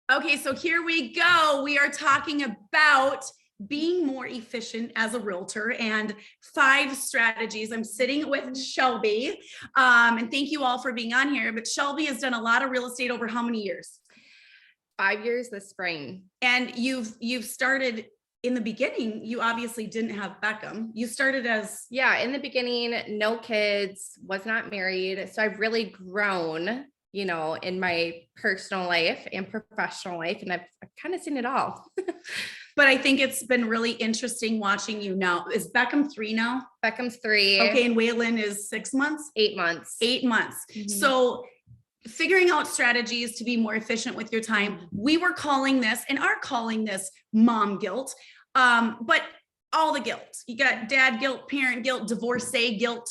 Okay, so here we go. We are talking about being more efficient as a realtor and 5 strategies. I'm sitting with Shelby, and thank you all for being on here. But Shelby has done a lot of real estate over how many years? 5 years this spring. And you've started in the beginning. You obviously didn't have Beckham. You started as In the beginning, no kids, was not married. So I've really grown, in my personal life and professional life. And I've kind of seen it all. But I think it's been really interesting watching you now. Is Beckham 3 now? Beckham's 3. Okay, and Waylon is 6 months? 8 months. 8 months. Mhm. So figuring out strategies to be more efficient with your time. We were calling this and are calling this mom guilt. But all the guilt. You got dad guilt, parent guilt, divorcee guilt.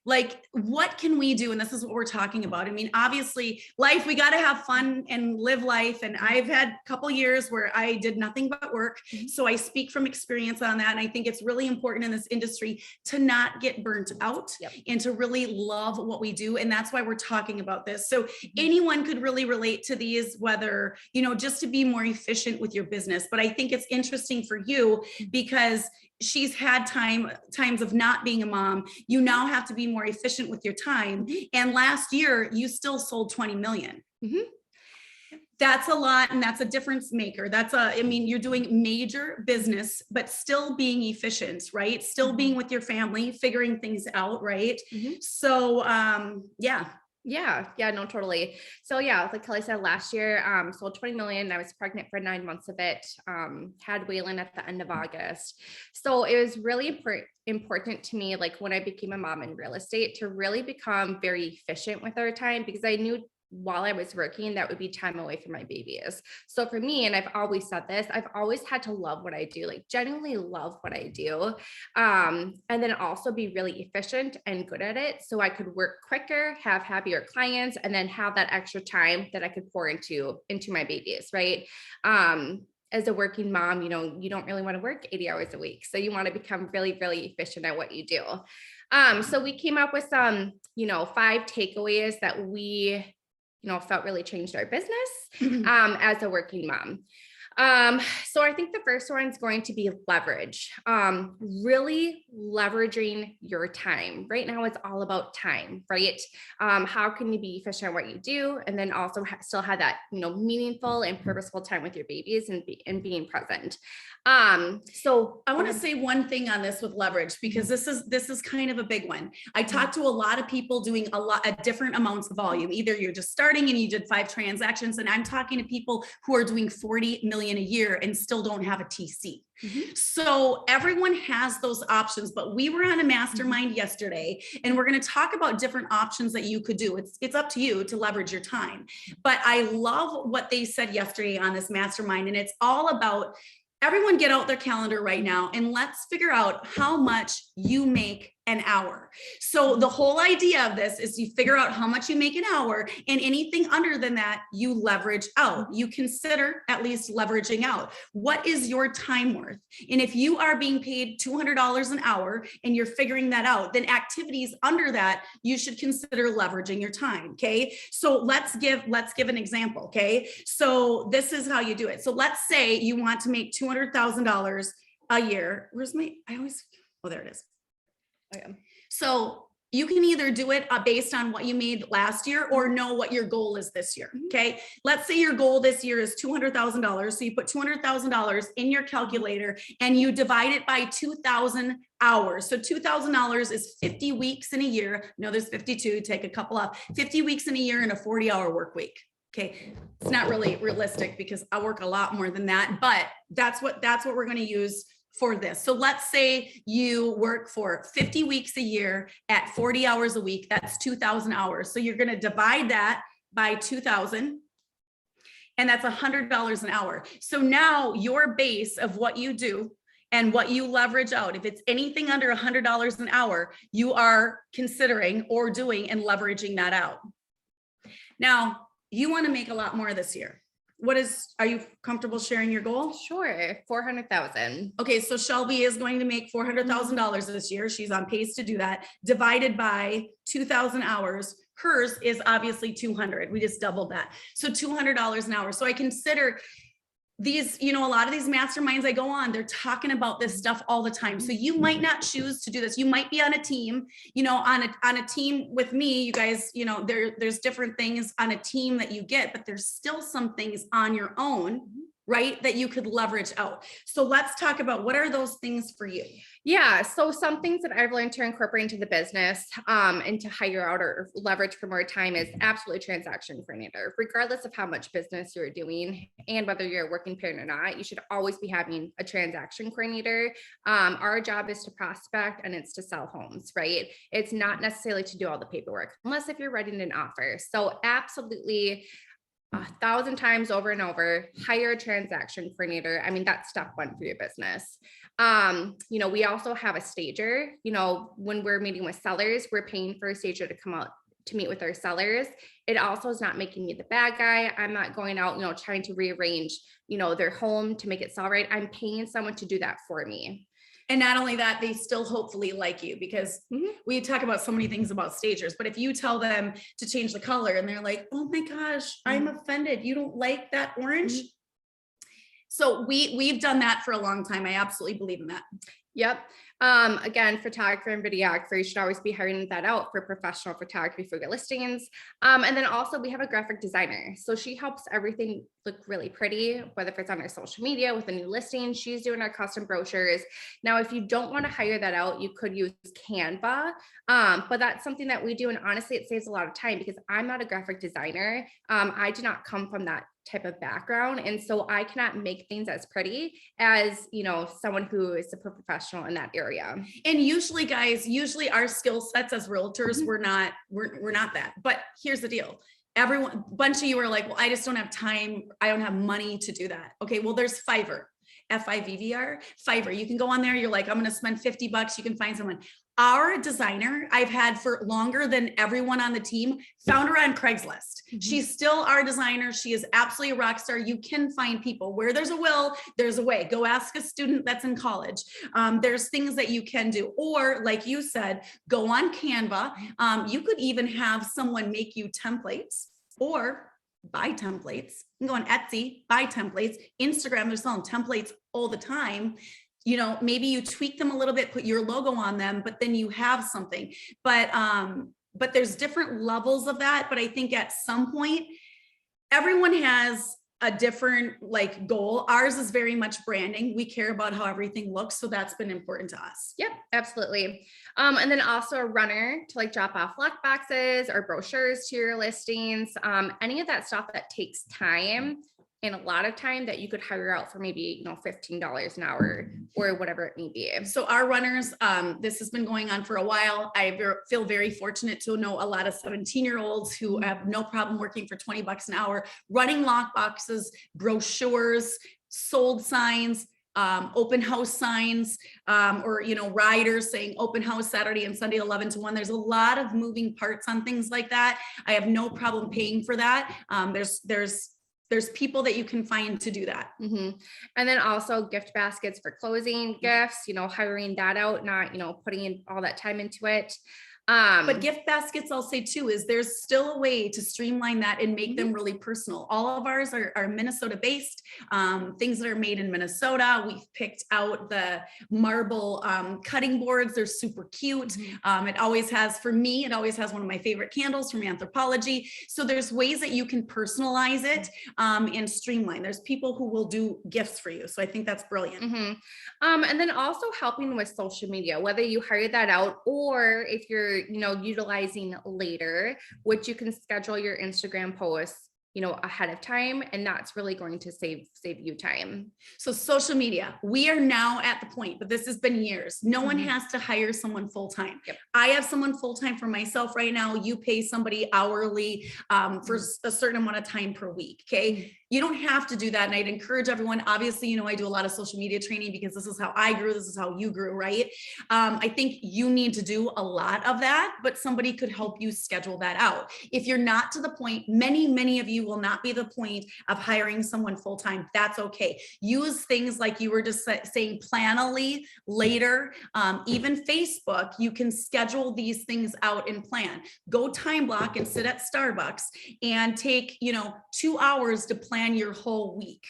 Like, what can we do? And this is what we're talking about. I mean, obviously, life, we got to have fun and live life. And I've had a couple years where I did nothing but work. So I speak from experience on that. And I think it's really important in this industry to not get burnt out and to really love what we do. And that's why we're talking about this. So anyone could really relate to these, whether, just to be more efficient with your business. But I think it's interesting for you because she's had times of not being a mom. You now have to be more efficient with your time. And last year you still sold 20 million. That's a lot. And that's a difference maker. You're doing major business, but still being efficient, right? Still being with your family, figuring things out. Right. So, No, totally. So like Kelly said, last year, sold 20 million. I was pregnant for 9 months of it. Had Waylon at the end of August. So it was really important to me, like when I became a mom in real estate, to really become very efficient with our time, because I knew while I was working, that would be time away from my babies. So for me, and I've always said this, I've always had to love what I do, like genuinely love what I do. And then also be really efficient and good at it. So I could work quicker, have happier clients, and then have that extra time that I could pour into my babies. Right. As a working mom, you don't really want to work 80 hours a week. So you want to become really, really efficient at what you do. So we came up with some, 5 takeaways that we felt really changed our business as a working mom. So I think the first one is going to be leverage, really leveraging your time. Right now, it's all about time, right? How can you be efficient at what you do? And then also still have that, meaningful and purposeful time with your babies and being present. So I want to say one thing on this with leverage, because this is kind of a big one. I talked to a lot of people doing a lot of different amounts of volume. Either you're just starting and you did 5 transactions, and I'm talking to people who are doing 40 million a year and still don't have a TC. So everyone has those options, but we were on a mastermind yesterday, and we're going to talk about different options that you could do. It's up to you to leverage your time. But I love what they said yesterday on this mastermind, and it's all about everyone get out their calendar right now and let's figure out how much you make an hour. So the whole idea of this is you figure out how much you make an hour, and anything under than that, you leverage out. You consider at least leveraging out. What is your time worth? And if you are being paid $200 an hour and you're figuring that out, then activities under that, you should consider leveraging your time. Okay. So let's give an example. Okay. So this is how you do it. So let's say you want to make $200,000 a year. There it is. So you can either do it based on what you made last year or know what your goal is this year. Okay. Let's say your goal this year is $200,000. So you put $200,000 in your calculator and you divide it by 2,000 hours. So $2,000 is 50 weeks in a year. No, there's 52, take a couple off. 50 weeks in a year in a 40-hour work week. Okay. It's not really realistic because I work a lot more than that, but that's what we're going to use for this. So let's say you work for 50 weeks a year at 40 hours a week. That's 2,000 hours. So you're going to divide that by 2,000, and that's $100 an hour. So now your base of what you do and what you leverage out, if it's anything under $100 an hour, you are considering or doing and leveraging that out. Now, you want to make a lot more this year. Are you comfortable sharing your goal? Sure. 400,000. Okay. So Shelby is going to make $400,000 this year. She's on pace to do that, divided by 2,000 hours. Hers is obviously 200. We just doubled that. So $200 an hour. So I consider these, a lot of these masterminds I go on, they're talking about this stuff all the time. So you might not choose to do this. You might be on a team, on a team with me, you guys, there's different things on a team that you get, but there's still some things on your own, right, that you could leverage out. So let's talk about what are those things for you? Yeah. So some things that I've learned to incorporate into the business and to hire out or leverage for more time is absolutely transaction coordinator. Regardless of how much business you're doing and whether you're a working parent or not, you should always be having a transaction coordinator. Our job is to prospect and it's to sell homes, right? It's not necessarily to do all the paperwork, unless if you're writing an offer. So absolutely 1,000 times over and over, hire a transaction coordinator. I mean, that's step one for your business. We also have a stager. When we're meeting with sellers, we're paying for a stager to come out to meet with our sellers. It also is not making me the bad guy. I'm not going out, trying to rearrange, their home to make it sell right. I'm paying someone to do that for me. And not only that, they still hopefully like you, because we talk about so many things about stagers, but if you tell them to change the color and they're like, oh my gosh, I'm offended, you don't like that orange. So we've done that for a long time. I absolutely believe in that. Yep. Again, photographer and videographer, you should always be hiring that out for professional photography for your listings. And then also we have a graphic designer. So she helps everything look really pretty, whether it's on our social media with a new listing, she's doing our custom brochures. Now, if you don't want to hire that out, you could use Canva. But that's something that we do. And honestly, it saves a lot of time because I'm not a graphic designer. I do not come from that type of background. And so I cannot make things as pretty as, someone who is a professional in that area. And usually guys, our skill sets as realtors, we're not that, but here's the deal. Everyone, a bunch of you are like, well, I just don't have time. I don't have money to do that. Okay. Well, there's Fiverr, F-I-V-V-R, Fiverr. You can go on there. You're like, I'm going to spend $50. You can find someone. Our designer I've had for longer than everyone on the team, found her on Craigslist. She's still our designer. She is absolutely a rock star. You can find people where there's a will, there's a way. Go ask a student that's in college. There's things that you can do. Or like you said, go on Canva. You could even have someone make you templates or buy templates. You can go on Etsy, buy templates. Instagram, they're selling templates all the time. Maybe you tweak them a little bit, put your logo on them, but then you have something. But there's different levels of that. But I think at some point, everyone has a different goal. Ours is very much branding. We care about how everything looks. So that's been important to us. Yep, absolutely. And then also a runner to drop off lock boxes or brochures to your listings. Any of that stuff that takes time. And a lot of time that you could hire out for maybe, $15 an hour or whatever it may be. So our runners, this has been going on for a while. I feel very fortunate to know a lot of 17-year-olds who have no problem working for $20 an hour, running lock boxes, brochures, sold signs, open house signs, or, riders saying open house Saturday and Sunday, 11 to 1. There's a lot of moving parts on things like that. I have no problem paying for that. There's people that you can find to do that. And then also gift baskets for closing gifts, hiring that out, not, putting in all that time into it. But gift baskets, I'll say too, is there's still a way to streamline that and make them really personal. All of ours are Minnesota based, things that are made in Minnesota. We've picked out the marble cutting boards. They're super cute. It always has, for me, it always has one of my favorite candles from Anthropology. So there's ways that you can personalize it and streamline. There's people who will do gifts for you. So I think that's brilliant. And then also helping with social media, whether you hire that out or if you're utilizing later, which you can schedule your Instagram posts, ahead of time. And that's really going to save you time. So social media, we are now at the point, but this has been years. No one has to hire someone full-time. I have someone full-time for myself right now. You pay somebody hourly for a certain amount of time per week. Okay. You don't have to do that. And I'd encourage everyone, obviously, I do a lot of social media training because this is how I grew. This is how you grew, right? I think you need to do a lot of that, but somebody could help you schedule that out. If you're not to the point, many of you you will not be the point of hiring someone full-time. That's okay. Use things like you were just saying, Planoly later, even Facebook, you can schedule these things out and plan. Go time block and sit at Starbucks and take, 2 hours to plan your whole week.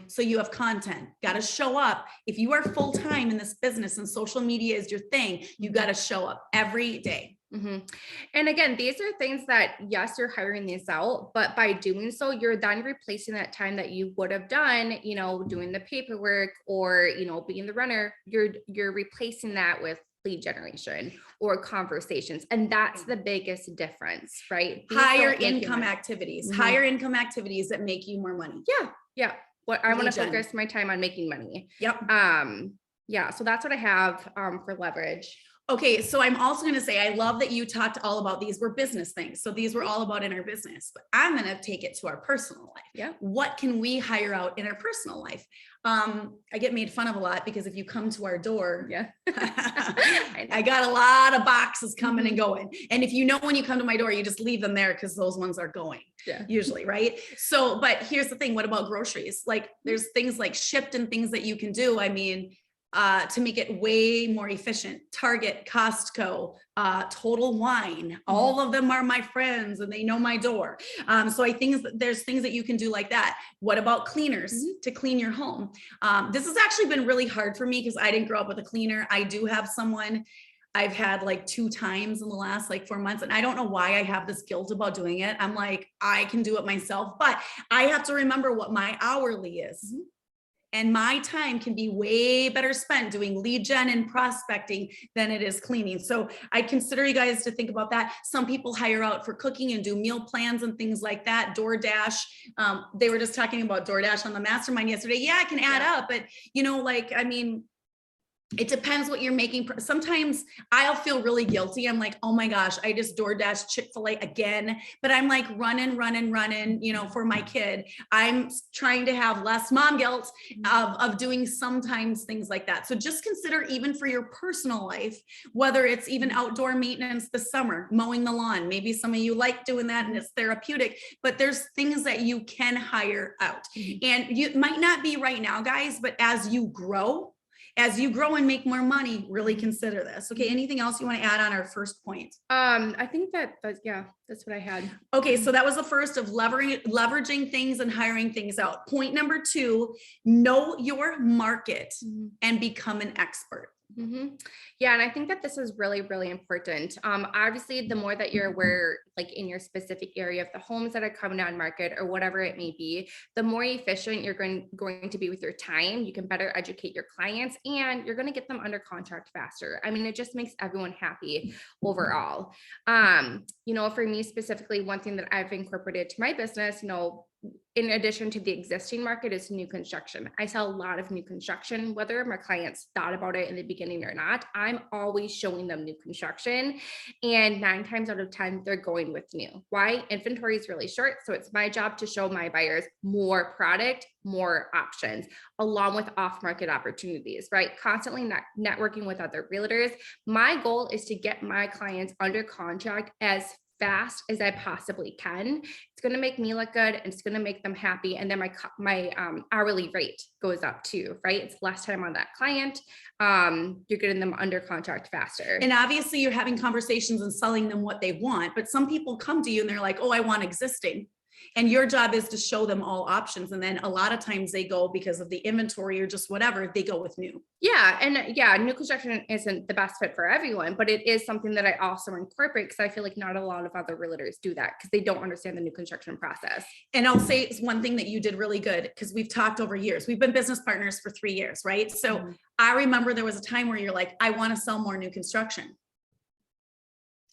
So you have content, got to show up. If you are full-time in this business and social media is your thing, you got to show up every day. And again, these are things that, yes, you're hiring these out, but by doing so, you're then replacing that time that you would have done, doing the paperwork or, being the runner. You're replacing that with lead generation or conversations. And that's the biggest difference, right? Higher income activities, higher income activities that make you more money. Yeah. What I want to focus my time on making money. Yep. Yeah. So that's what I have for leverage. Okay. So I'm also going to say, I love that you talked all about these were business things. So these were all about in our business, but I'm going to take it to our personal life. Yeah. What can we hire out in our personal life? I get made fun of a lot because if you come to our door, I got a lot of boxes coming and going. And if when you come to my door, you just leave them there because those ones are going. Usually, right? So, but here's the thing, what about groceries? Like there's things like Shipt and things that you can do. I mean, to make it way more efficient. Target, Costco, Total Wine, all of them are my friends and they know my door. So I think there's things that you can do like that. What about cleaners to clean your home? This has actually been really hard for me because I didn't grow up with a cleaner. I do have someone I've had like 2 times in the last 4 months. And I don't know why I have this guilt about doing it. I'm like, I can do it myself, but I have to remember what my hourly is. And my time can be way better spent doing lead gen and prospecting than it is cleaning. So I consider you guys to think about that. Some people hire out for cooking and do meal plans and things like that. DoorDash. They were just talking about DoorDash on the mastermind yesterday. Yeah, it can add up, but it depends what you're making. Sometimes I'll feel really guilty. I'm like, oh my gosh, I just DoorDash Chick-fil-A again. But I'm like running, for my kid. I'm trying to have less mom guilt of doing sometimes things like that. So just consider even for your personal life, whether it's even outdoor maintenance this summer, mowing the lawn. Maybe some of you like doing that and it's therapeutic, but there's things that you can hire out. And you might not be right now, guys, but as you grow and make more money, really consider this. Okay. Anything else you want to add on our first point? I think that's what I had. Okay. So that was the first of leveraging things and hiring things out. Point number 2, know your market and become an expert. Yeah. And I think that this is really, really important. Obviously, the more that you're aware, in your specific area of the homes that are coming on market or whatever it may be, the more efficient you're going to be with your time. You can better educate your clients and you're going to get them under contract faster. I mean, it just makes everyone happy overall. For me specifically, one thing that I've incorporated to my business, in addition to the existing market, is new construction. I sell a lot of new construction, whether my clients thought about it in the beginning or not. I'm always showing them new construction, and 9 times out of 10, they're going with new. Why? Inventory is really short. So it's my job to show my buyers more product, more options, along with off-market opportunities, right? Constantly networking with other realtors. My goal is to get my clients under contract as fast as I possibly can. It's going to make me look good and it's going to make them happy. And then my hourly rate goes up too, right? It's less time on that client. You're getting them under contract faster. And obviously you're having conversations and selling them what they want, but some people come to you and they're like, oh, I want existing. And your job is to show them all options. And then a lot of times they go, because of the inventory or just whatever, they go with new. Yeah. And new construction isn't the best fit for everyone, but it is something that I also incorporate because I feel like not a lot of other realtors do that because they don't understand the new construction process. And I'll say it's one thing that you did really good because we've talked over years. We've been business partners for 3 years, right? So I remember there was a time where you're like, I want to sell more new construction.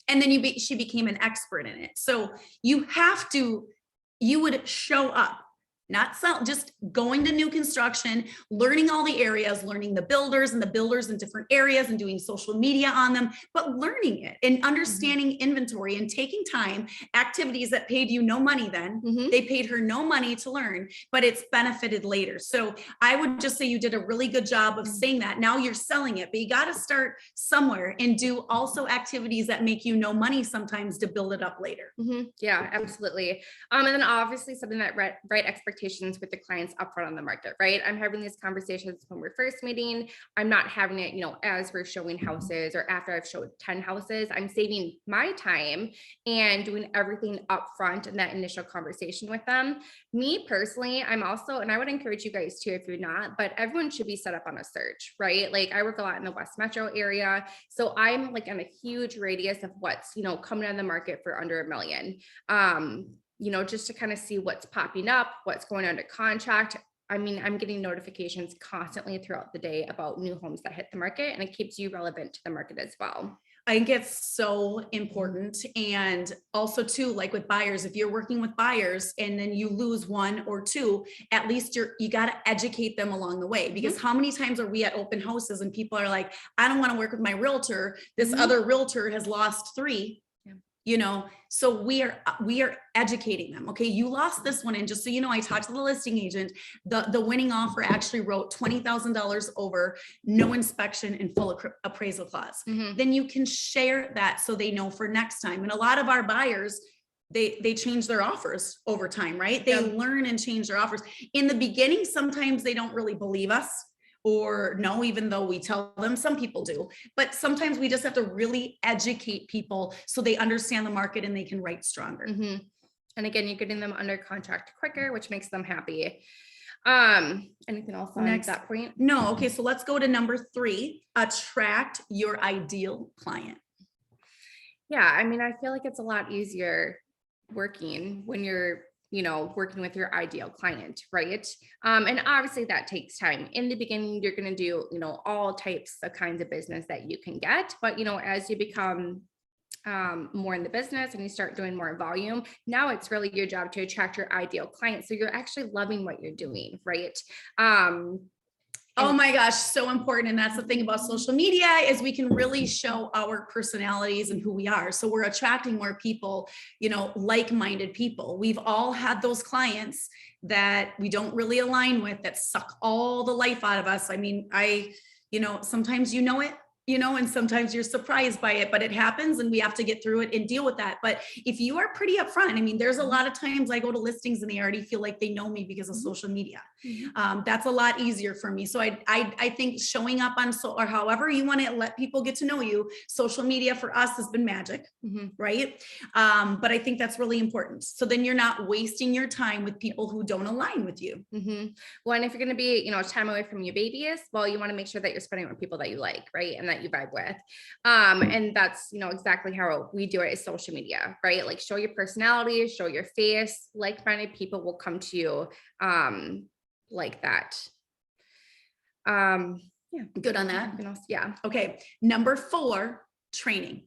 And then she became an expert in it. So you would show up not sell, just going to new construction, learning all the areas, learning the builders and the builders in different areas and doing social media on them, but learning it and understanding inventory and taking time, activities that paid you no money then. They paid her no money to learn, but it's benefited later. So I would just say you did a really good job of saying that. Now you're selling it, but you got to start somewhere and do also activities that make you no money sometimes to build it up later. Yeah, absolutely. And then obviously something that right expectations with the clients upfront on the market, right? I'm having these conversations when we're first meeting. I'm not having it, as we're showing houses or after I've showed 10 houses. I'm saving my time and doing everything upfront in that initial conversation with them. Me personally, I'm also, and I would encourage you guys too, if you're not, but everyone should be set up on a search, right? Like I work a lot in the West Metro area. So I'm like on a huge radius of what's, coming on the market for under $1 million. Just to kind of see what's popping up, what's going under contract. I mean, I'm getting notifications constantly throughout the day about new homes that hit the market, and it keeps you relevant to the market as well. I think it's so important. And also too, like with buyers, if you're working with buyers and then you lose one or two, at least you got to educate them along the way, because how many times are we at open houses and people are like, I don't want to work with my realtor. This other realtor has lost 3. So we are educating them. Okay. You lost this one. And just so you know, I talked to the listing agent, the winning offer actually wrote $20,000 over, no inspection and full appraisal clause. Then you can share that so they know for next time. And a lot of our buyers, they change their offers over time, right? They learn and change their offers. In the beginning, sometimes they don't really believe us. Or no, even though we tell them, some people do, but sometimes we just have to really educate people so they understand the market and they can write stronger. And again, you're getting them under contract quicker, which makes them happy. Anything else on that point? No. Okay. So let's go to number 3, attract your ideal client. Yeah. I mean, I feel like it's a lot easier working when you're working with your ideal client, right? And obviously that takes time. In the beginning, you're going to do, all types of kinds of business that you can get. But, as you become more in the business and you start doing more volume, now it's really your job to attract your ideal client. So you're actually loving what you're doing, right? Oh my gosh, so important. And that's the thing about social media, is we can really show our personalities and who we are. So we're attracting more people, like-minded people. We've all had those clients that we don't really align with, that suck all the life out of us. I mean, sometimes and sometimes you're surprised by it, but it happens and we have to get through it and deal with that. But if you are pretty upfront, I mean, there's a lot of times I go to listings and they already feel like they know me because of social media. That's a lot easier for me. So I think showing up on or however you want to let people get to know you, social media for us has been magic, right? But I think that's really important. So then you're not wasting your time with people who don't align with you. Well, and if you're going to be, time away from your babies, well, you want to make sure that you're spending with people that you like, right? And that you vibe with. And that's, exactly how we do it is social media, right? Like show your personality, show your face, like-minded people will come to you, like that. Yeah. Good on that. Yeah. Okay. Number 4, training.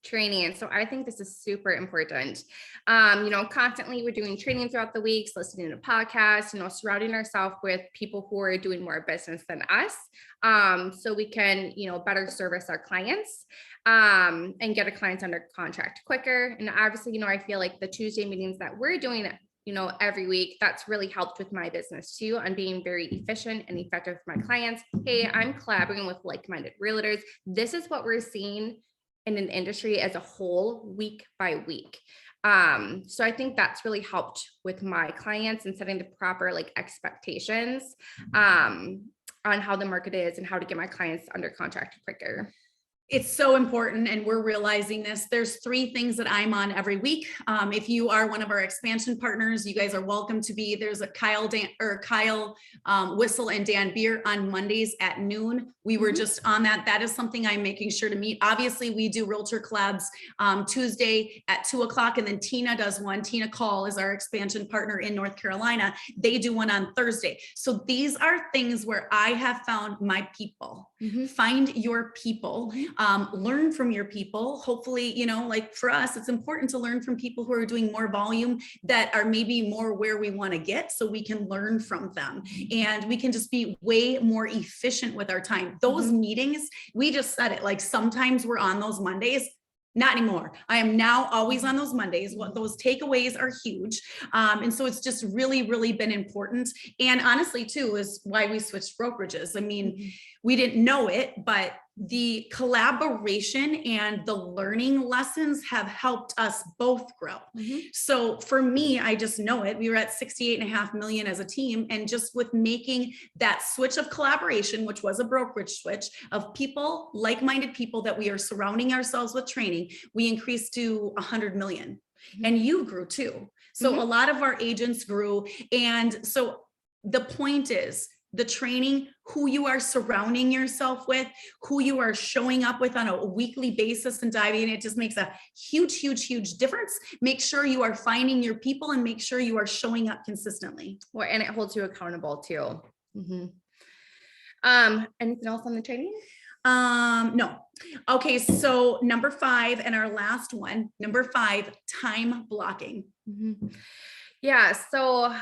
Training. So I think this is super important. Constantly we're doing training throughout the weeks, listening to podcasts, surrounding ourselves with people who are doing more business than us. So we can, better service our clients, and get our clients under contract quicker. And obviously, I feel like the Tuesday meetings that we're doing, every week, that's really helped with my business too, on being very efficient and effective with my clients. Hey, I'm collaborating with like-minded realtors. This is what we're seeing in an industry as a whole, week by week. So I think that's really helped with my clients and setting the proper expectations on how the market is and how to get my clients under contract quicker. It's so important. And we're realizing this. There's 3 things that I'm on every week. If you are one of our expansion partners, you guys are welcome to be. There's a Kyle Whistle and Dan Beer on Mondays at noon. We were just on that. That is something I'm making sure to meet. Obviously, we do Realtor collabs Tuesday at 2:00. And then Tina does one. Tina Call is our expansion partner in North Carolina. They do one on Thursday. So these are things where I have found my people. Find your people. Learn from your people. Hopefully, like for us, it's important to learn from people who are doing more volume that are maybe more where we want to get, so we can learn from them and we can just be way more efficient with our time. Those meetings, we just said it, like sometimes we're on those Mondays. Not anymore. I am now always on those Mondays. Those takeaways are huge. And so it's just really, really been important. And honestly, too, is why we switched brokerages. I mean, we didn't know it, but the collaboration and the learning lessons have helped us both grow. So for me, I just know it. We were at 68.5 million as a team. And just with making that switch of collaboration, which was a brokerage switch of people, like-minded people that we are surrounding ourselves with training, we increased to 100 million. And you grew too. So a lot of our agents grew. And so the point is, the training, who you are surrounding yourself with, who you are showing up with on a weekly basis and diving in, it just makes a huge, huge, huge difference. Make sure you are finding your people and make sure you are showing up consistently. Well, and it holds you accountable too. Anything else on the training? No. Okay. So number 5 and our last one, number 5, time blocking. Yeah. So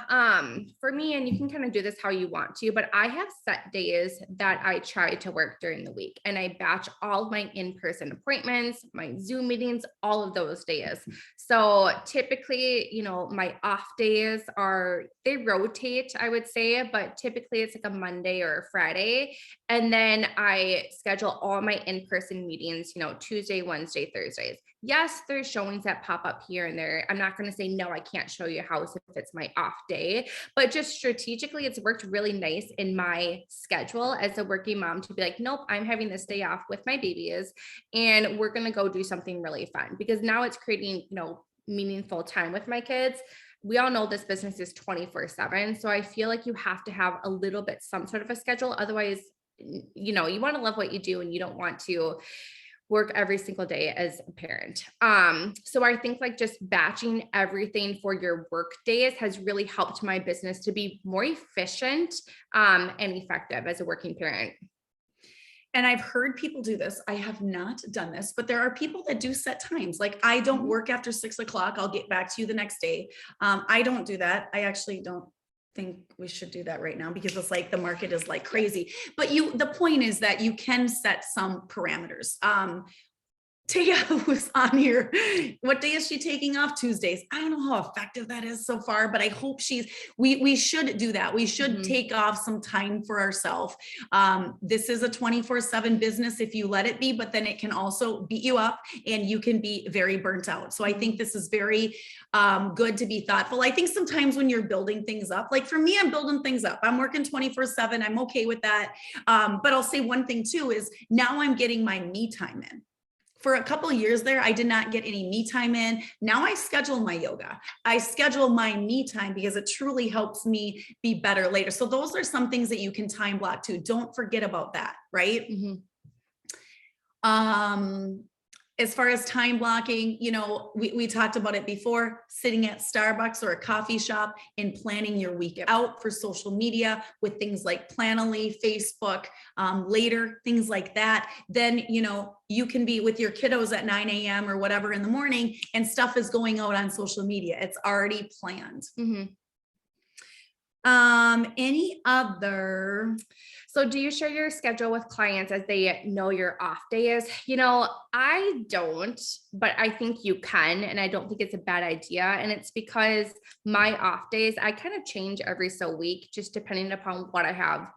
for me, and you can kind of do this how you want to, but I have set days that I try to work during the week, and I batch all my in-person appointments, my Zoom meetings, all of those days. So typically, my off days they rotate, I would say, but typically it's like a Monday or a Friday. And then I schedule all my in-person meetings, Tuesday, Wednesday, Thursdays. Yes, there's showings that pop up here and there. I'm not going to say, no, I can't show you a house if it's my off day, but just strategically, it's worked really nice in my schedule as a working mom to be like, nope, I'm having this day off with my babies and we're going to go do something really fun, because now it's creating, meaningful time with my kids. We all know this business is 24/7. So I feel like you have to have a little bit, some sort of a schedule. Otherwise, you want to love what you do and you don't want to work every single day as a parent. So I think like just batching everything for your work days has really helped my business to be more efficient and effective as a working parent. And I've heard people do this. I have not done this, but there are people that do set times. Like, I don't work after 6 o'clock. I'll get back to you the next day. I don't do that. I actually don't think we should do that right now, because it's like the market is like crazy. But the point is that you can set some parameters. Taya, who's on here, what day is she taking off? Tuesdays. I don't know how effective that is so far, but I hope we should do that. We should take off some time for ourselves. This is a 24/7 business if you let it be, but then it can also beat you up and you can be very burnt out. So I think this is very good to be thoughtful. I think sometimes when you're building things up, like for me, I'm building things up. I'm working 24/7. I'm okay with that. But I'll say one thing too, is now I'm getting my me time in. For a couple of years there, I did not get any me time in. Now I schedule my yoga. I schedule my me time because it truly helps me be better later. So those are some things that you can time block too. Don't forget about that, right? As far as time blocking, we talked about it before, sitting at Starbucks or a coffee shop and planning your week out for social media with things like Planoly, Facebook, later, things like that. Then, you can be with your kiddos at 9 a.m. or whatever in the morning and stuff is going out on social media. It's already planned. Any other? So do you share your schedule with clients as they know your off days? I don't, but I think you can, and I don't think it's a bad idea. And it's because my off days, I kind of change every so week, just depending upon what I have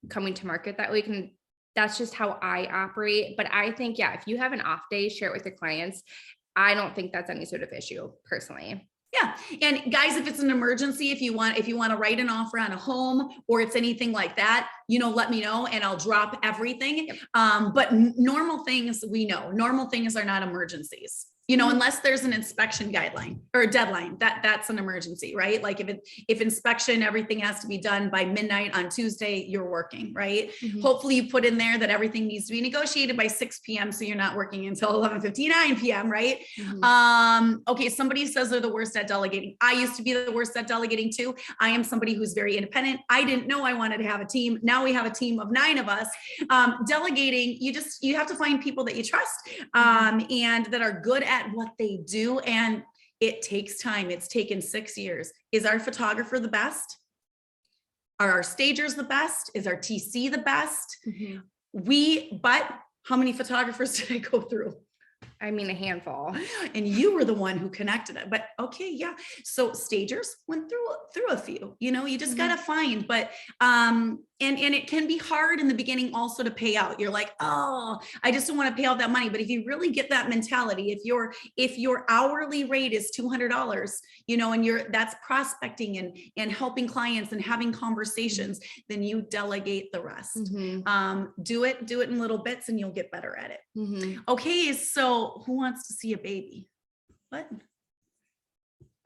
coming to market that week. And that's just how I operate. But I think, if you have an off day, share it with your clients. I don't think that's any sort of issue personally. Yeah. And guys, if it's an emergency, if you want to write an offer on a home or it's anything like that, let me know and I'll drop everything. But normal things, we know normal things are not emergencies. unless there's an inspection guideline or a deadline, that's an emergency, right? Like if inspection, everything has to be done by midnight on Tuesday, you're working, right? Hopefully you put in there that everything needs to be negotiated by 6 p.m. So you're not working until 11:59 p.m. right? Okay. Somebody says they're the worst at delegating. I used to be the worst at delegating too. I am somebody who's very independent. I didn't know I wanted to have a team. Now we have a team of 9 of us. Delegating, you have to find people that you trust and that are good at what they do. And it takes time. It's taken 6 years. Is our photographer the best? Are our stagers the best? Is our TC the best? But how many photographers did I go through? I mean, a handful. And you were the one who connected it. But okay, yeah. So stagers went through a few, you just gotta find, but and it can be hard in the beginning also to pay out. You're like, oh, I just don't want to pay out that money. But if you really get that mentality, if your hourly rate is $200, and that's prospecting and helping clients and having conversations, then you delegate the rest. Do it in little bits and you'll get better at it. Okay, so who wants to see a baby? What?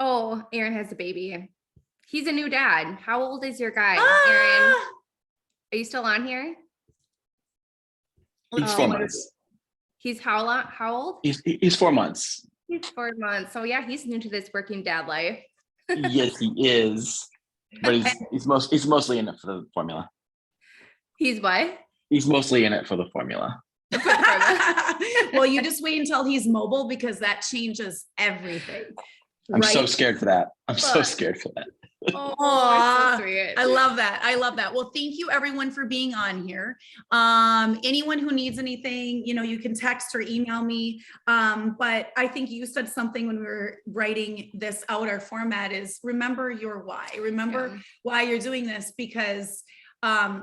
Oh, Aaron has a baby. He's a new dad. How old is your guy, Aaron? Are you still on here? He's 4 months. He's how old? He's 4 months. He's 4 months. So yeah, he's new to this working dad life. Yes, he is. But he's mostly in it for the formula. He's what? He's mostly in it for the formula. Well, you just wait until he's mobile because that changes everything. I'm so scared for that. I'm so scared for that. Oh, so sweet. I love that. I love that. Well, thank you everyone for being on here. Anyone who needs anything, you can text or email me. But I think you said something when we were writing this out. Our format is remember your why. Remember why you're doing this, because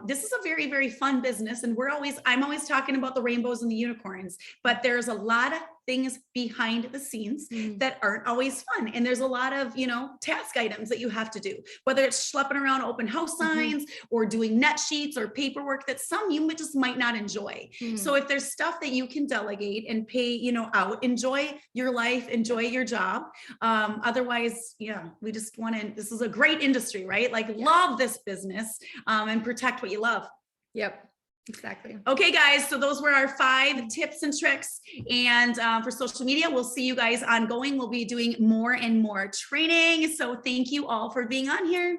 this is a very, very fun business. And I'm always talking about the rainbows and the unicorns, but there's a lot of things behind the scenes that aren't always fun. And there's a lot of, task items that you have to do, whether it's schlepping around open house signs or doing net sheets or paperwork that some you just might not enjoy. So if there's stuff that you can delegate and pay, out, enjoy your life, enjoy your job. Otherwise, we just this is a great industry, right? Like love this business and protect what you love. Yep. Exactly. Okay, guys. So those were our 5 tips and tricks. And for social media, we'll see you guys ongoing. We'll be doing more and more training. So thank you all for being on here.